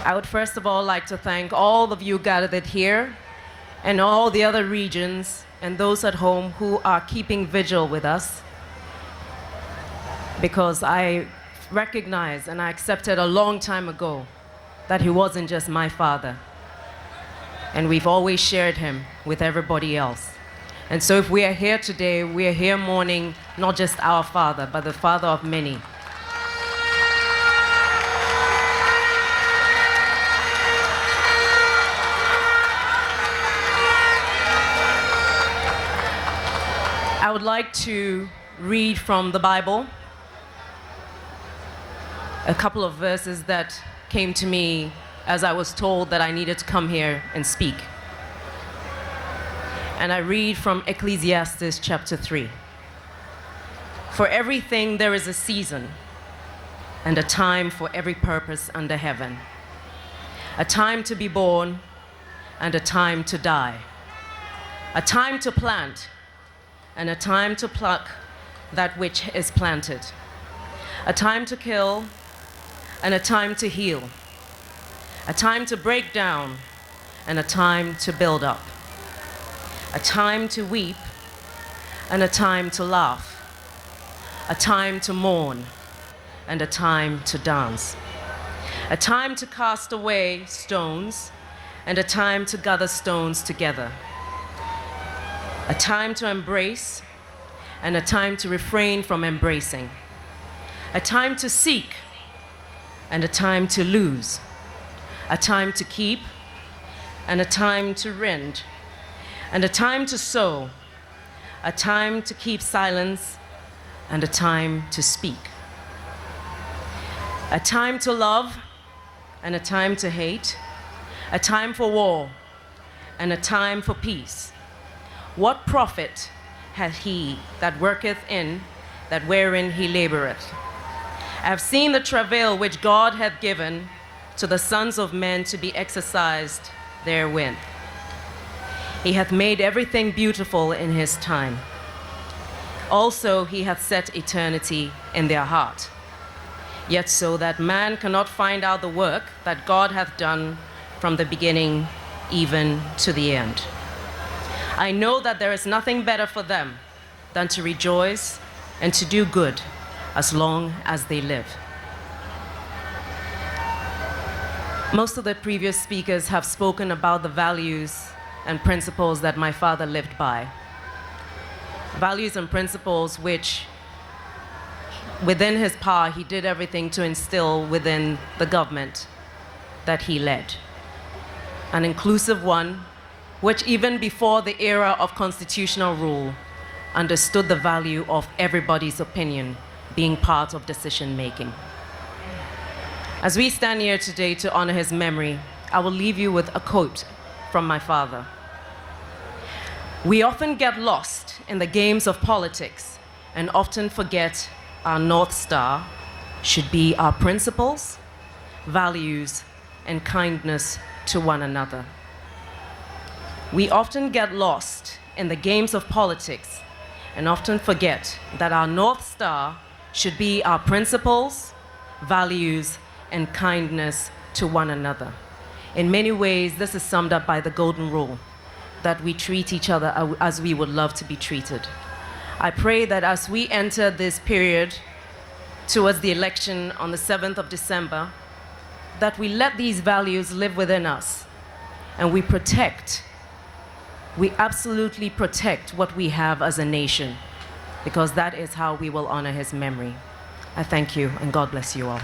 I would first of all like to thank all of you gathered here and all the other regions and those at home who are keeping vigil with us, because I recognize and I accepted a long time ago that he wasn't just my father, and we've always shared him with everybody else. And so if we are here today, we are here mourning not just our father, but the father of many. I would like to read from the Bible a couple of verses that came to me as I was told that I needed to come here and speak. And I read from Ecclesiastes chapter 3. For everything there is a season and a time for every purpose under heaven, a time to be born and a time to die, a time to plant and a time to pluck that which is planted, a time to kill and a time to heal, a time to break down and a time to build up, a time to weep and a time to laugh, a time to mourn and a time to dance, a time to cast away stones and a time to gather stones together, a time to embrace and a time to refrain from embracing, a time to seek and a time to lose, a time to keep and a time to rend, and a time to sow, a time to keep silence and a time to speak, a time to love and a time to hate, a time for war and a time for peace. What profit hath he that worketh in that wherein he laboureth? I have seen the travail which God hath given to the sons of men to be exercised therewith. He hath made everything beautiful in his time. Also he hath set eternity in their heart. Yet so that man cannot find out the work that God hath done from the beginning even to the end. I know that there is nothing better for them than to rejoice and to do good as long as they live. Most of the previous speakers have spoken about the values and principles that my father lived by. Values and principles which, within his power, he did everything to instill within the government that he led. An inclusive one, which even before the era of constitutional rule, understood the value of everybody's opinion being part of decision-making. As we stand here today to honor his memory, I will leave you with a quote from my father. We often get lost in the games of politics and often forget our North Star should be our principles, values, and kindness to one another. We often get lost in the games of politics and often forget that our North Star should be our principles, values, and kindness to one another. In many ways, this is summed up by the golden rule, that we treat each other as we would love to be treated. I pray that as we enter this period towards the election on the 7th of December, that we let these values live within us and we absolutely protect what we have as a nation, because that is how we will honor his memory. I thank you and God bless you all.